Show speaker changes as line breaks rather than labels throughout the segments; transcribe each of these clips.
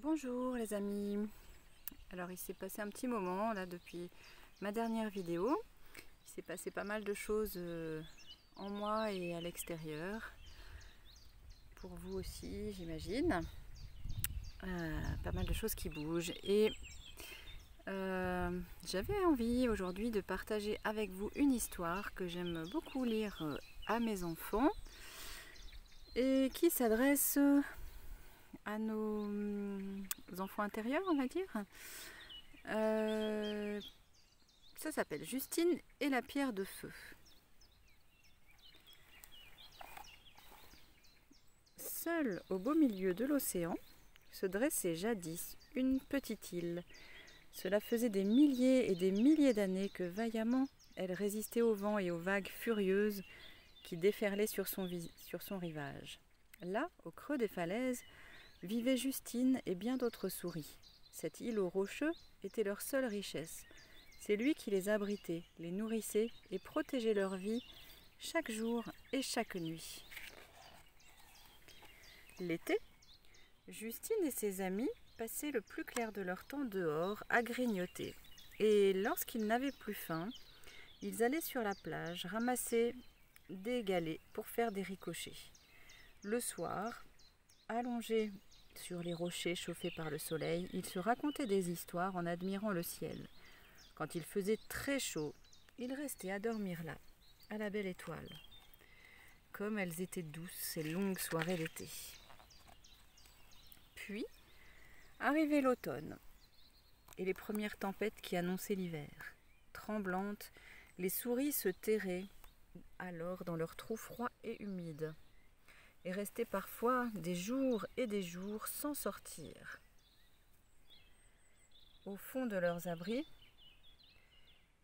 Bonjour les amis. Alors il s'est passé un petit moment là depuis ma dernière vidéo. Il s'est passé pas mal de choses en moi et à l'extérieur. Pour vous aussi j'imagine. Pas mal de choses qui bougent. Et j'avais envie aujourd'hui de partager avec vous une histoire que j'aime beaucoup lire à mes enfants. Et qui s'adresse à nos enfants intérieurs, on va dire. Ça s'appelle Justine et la pierre de feu. Seule au beau milieu de l'océan se dressait jadis une petite île. Cela faisait des milliers et des milliers d'années que vaillamment elle résistait au vent et aux vagues furieuses qui déferlaient sur son rivage. Là, au creux des falaises, vivaient Justine et bien d'autres souris. Cette île aux rocheux était leur seule richesse. C'est lui qui les abritait, les nourrissait et protégeait leur vie chaque jour et chaque nuit. L'été, Justine et ses amis passaient le plus clair de leur temps dehors à grignoter. Et lorsqu'ils n'avaient plus faim, ils allaient sur la plage ramasser des galets pour faire des ricochets. Le soir, allongés sur les rochers chauffés par le soleil, ils se racontaient des histoires en admirant le ciel. Quand il faisait très chaud, ils restaient à dormir là, à la belle étoile. Comme elles étaient douces ces longues soirées d'été. Puis, arrivait l'automne et les premières tempêtes qui annonçaient l'hiver. Tremblantes, les souris se terraient alors dans leurs trous froids et humides et restaient parfois des jours et des jours sans sortir. Au fond de leurs abris,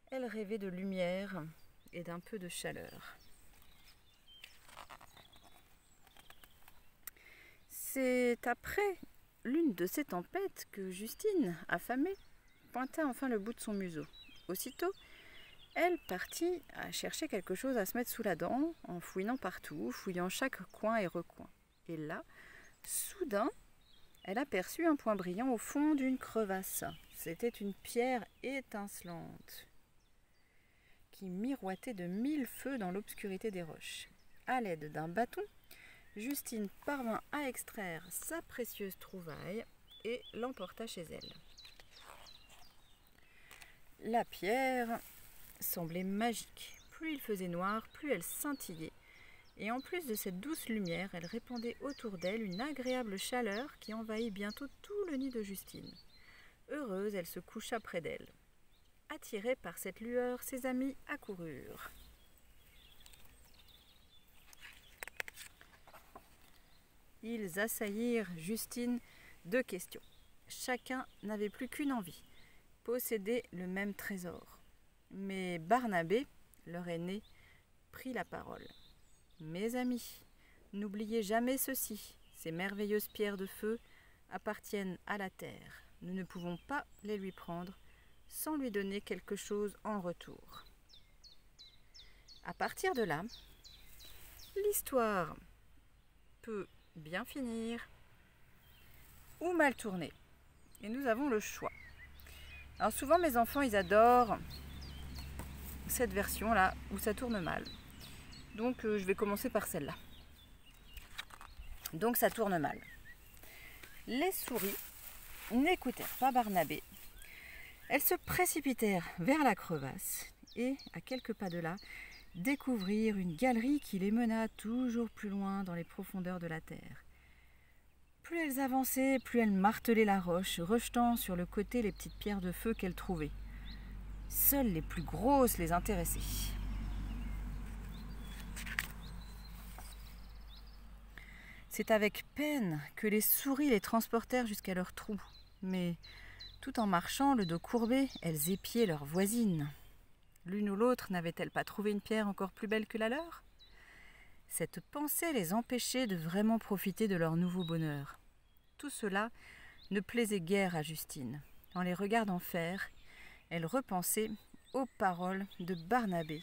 elles rêvaient de lumière et d'un peu de chaleur. C'est après l'une de ces tempêtes que Justine, affamée, pointa enfin le bout de son museau. Aussitôt, elle partit à chercher quelque chose à se mettre sous la dent, en fouinant partout, fouillant chaque coin et recoin. Et là, soudain, elle aperçut un point brillant au fond d'une crevasse. C'était une pierre étincelante qui miroitait de 1000 feux dans l'obscurité des roches. À l'aide d'un bâton, Justine parvint à extraire sa précieuse trouvaille et l'emporta chez elle. La pierre semblait magique. Plus il faisait noir, plus elle scintillait. Et en plus de cette douce lumière, elle répandait autour d'elle une agréable chaleur qui envahit bientôt tout le nid de Justine. Heureuse, elle se coucha près d'elle. Attirés par cette lueur, ses amis accoururent. Ils assaillirent Justine de questions. Chacun n'avait plus qu'une envie, posséder le même trésor. Mais Barnabé, leur aîné, prit la parole. « Mes amis, n'oubliez jamais ceci, ces merveilleuses pierres de feu appartiennent à la terre. Nous ne pouvons pas les lui prendre sans lui donner quelque chose en retour. » À partir de là, l'histoire peut bien finir ou mal tourner. Et nous avons le choix. Alors souvent mes enfants, ils adorent cette version-là où ça tourne mal. Donc je vais commencer par celle-là. Donc ça tourne mal. Les souris n'écoutèrent pas Barnabé. Elles se précipitèrent vers la crevasse et, à quelques pas de là, découvrirent une galerie qui les mena toujours plus loin dans les profondeurs de la terre. Plus elles avançaient, plus elles martelaient la roche, rejetant sur le côté les petites pierres de feu qu'elles trouvaient. Seules les plus grosses les intéressaient. C'est avec peine que les souris les transportèrent jusqu'à leur trou. Mais, tout en marchant, le dos courbé, elles épiaient leurs voisines. L'une ou l'autre n'avait-elle pas trouvé une pierre encore plus belle que la leur? Cette pensée les empêchait de vraiment profiter de leur nouveau bonheur. Tout cela ne plaisait guère à Justine. En les regardant faire, elle repensait aux paroles de Barnabé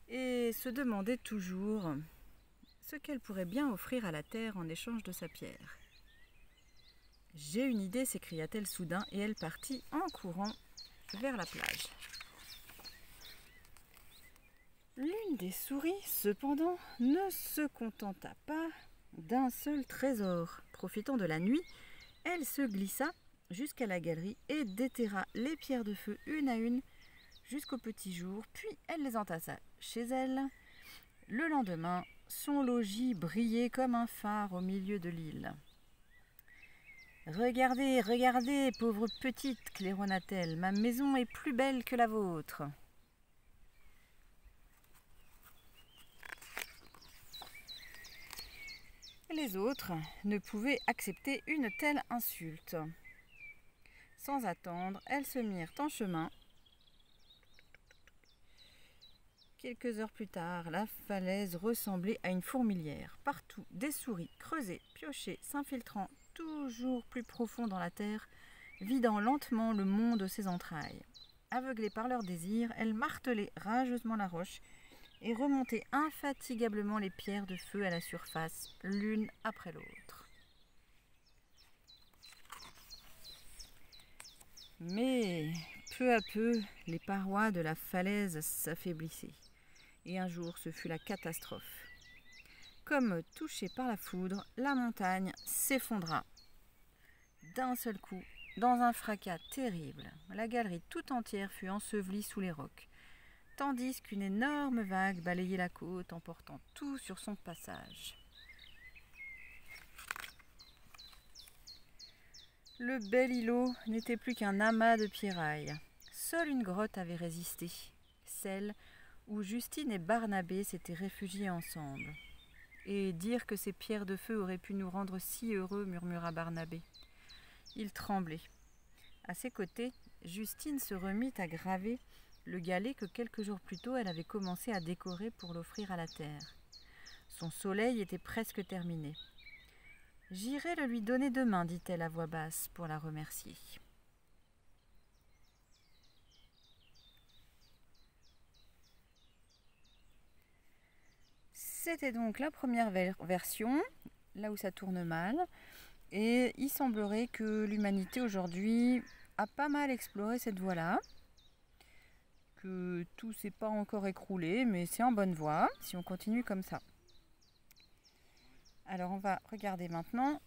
et se demandait toujours ce qu'elle pourrait bien offrir à la terre en échange de sa pierre. J'ai une idée, s'écria-t-elle soudain, et elle partit en courant vers la plage. L'une des souris, cependant, ne se contenta pas d'un seul trésor. Profitant de la nuit, elle se glissa jusqu'à la galerie et déterra les pierres de feu une à une jusqu'au petit jour, puis elle les entassa chez elle. Le lendemain, son logis brillait comme un phare au milieu de l'île. « Regardez, regardez, pauvre petite, claironna-t-elle, ma maison est plus belle que la vôtre. » Les autres ne pouvaient accepter une telle insulte. Sans attendre, elles se mirent en chemin. Quelques heures plus tard, la falaise ressemblait à une fourmilière. Partout, des souris creusaient, piochaient, s'infiltrant toujours plus profond dans la terre, vidant lentement le monde de ses entrailles. Aveuglées par leur désir, elles martelaient rageusement la roche et remontaient infatigablement les pierres de feu à la surface, l'une après l'autre. Mais peu à peu, les parois de la falaise s'affaiblissaient. Et un jour, ce fut la catastrophe. Comme touchée par la foudre, la montagne s'effondra. D'un seul coup, dans un fracas terrible, la galerie tout entière fut ensevelie sous les rocs, tandis qu'une énorme vague balayait la côte, emportant tout sur son passage. Le bel îlot n'était plus qu'un amas de pierrailles. Seule une grotte avait résisté, celle où Justine et Barnabé s'étaient réfugiés ensemble. « Et dire que ces pierres de feu auraient pu nous rendre si heureux, » murmura Barnabé. Il tremblait. À ses côtés, Justine se remit à graver le galet que quelques jours plus tôt elle avait commencé à décorer pour l'offrir à la terre. Son soleil était presque terminé. « J'irai le lui donner demain, dit-elle à voix basse, pour la remercier. C'était donc la première version, là où ça tourne mal. Et il semblerait que l'humanité aujourd'hui a pas mal exploré cette voie-là. Que tout s'est pas encore écroulé, mais c'est en bonne voie si on continue comme ça. Alors on va regarder maintenant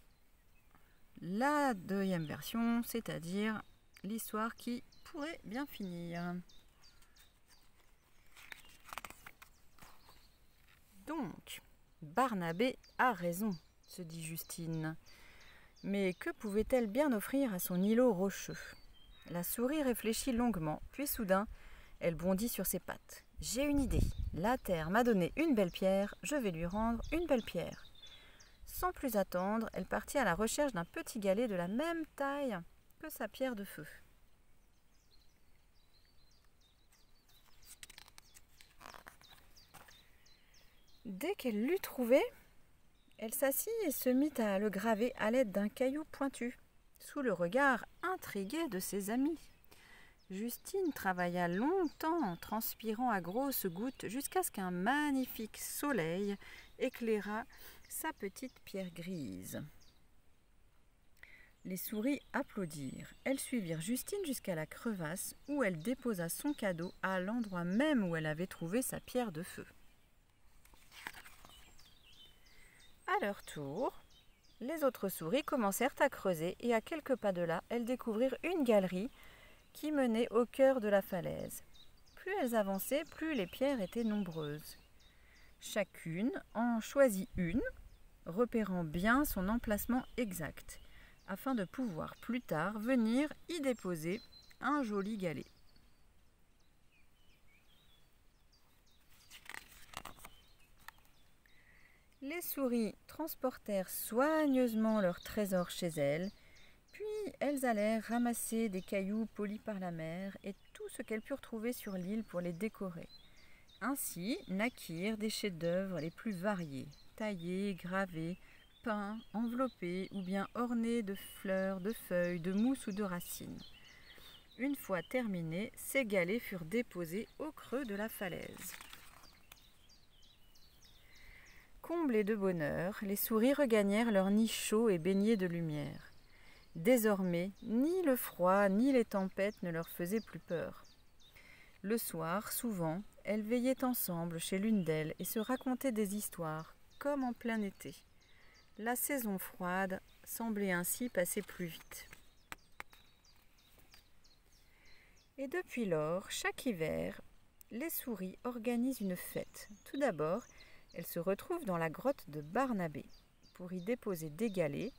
la deuxième version, c'est-à-dire l'histoire qui pourrait bien finir. Donc, Barnabé a raison, se dit Justine. Mais que pouvait-elle bien offrir à son îlot rocheux? La souris réfléchit longuement, puis soudain, elle bondit sur ses pattes. « J'ai une idée. La terre m'a donné une belle pierre, je vais lui rendre une belle pierre. » Sans plus attendre, elle partit à la recherche d'un petit galet de la même taille que sa pierre de feu. Dès qu'elle l'eut trouvé, elle s'assit et se mit à le graver à l'aide d'un caillou pointu, sous le regard intrigué de ses amis. Justine travailla longtemps en transpirant à grosses gouttes jusqu'à ce qu'un magnifique soleil éclairât sa petite pierre grise. Les souris applaudirent. Elles suivirent Justine jusqu'à la crevasse où elle déposa son cadeau à l'endroit même où elle avait trouvé sa pierre de feu. À leur tour, les autres souris commencèrent à creuser et à quelques pas de là, elles découvrirent une galerie qui menait au cœur de la falaise. Plus elles avançaient, plus les pierres étaient nombreuses. Chacune en choisit une, repérant bien son emplacement exact, afin de pouvoir plus tard venir y déposer un joli galet. Les souris transportèrent soigneusement leurs trésors chez elles, puis elles allèrent ramasser des cailloux polis par la mer et tout ce qu'elles purent trouver sur l'île pour les décorer. Ainsi naquirent des chefs-d'œuvre les plus variés, taillés, gravés, peints, enveloppés ou bien ornés de fleurs, de feuilles, de mousses ou de racines. Une fois terminés, ces galets furent déposés au creux de la falaise. Comblées de bonheur, les souris regagnèrent leur nid chaud et baigné de lumière. Désormais, ni le froid ni les tempêtes ne leur faisaient plus peur. Le soir, souvent, elles veillaient ensemble chez l'une d'elles et se racontaient des histoires, comme en plein été. La saison froide semblait ainsi passer plus vite. Et depuis lors, chaque hiver, les souris organisent une fête. Tout d'abord, elles se retrouvent dans la grotte de Barnabé pour y déposer des galets,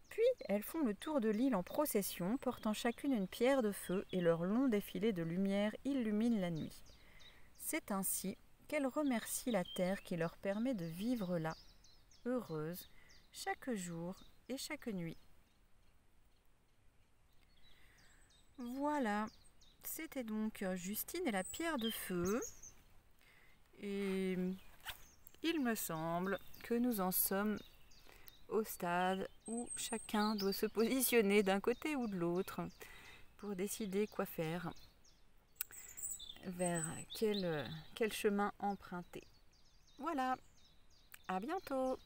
puis elles font le tour de l'île en procession, portant chacune une pierre de feu et leur long défilé de lumière illumine la nuit. C'est ainsi qu'elles remercient la terre qui leur permet de vivre là, heureuses, chaque jour et chaque nuit. Voilà, c'était donc Justine et la pierre de feu. Et il me semble que nous en sommes au stade où chacun doit se positionner d'un côté ou de l'autre pour décider quoi faire, vers quel chemin emprunter. Voilà, à bientôt!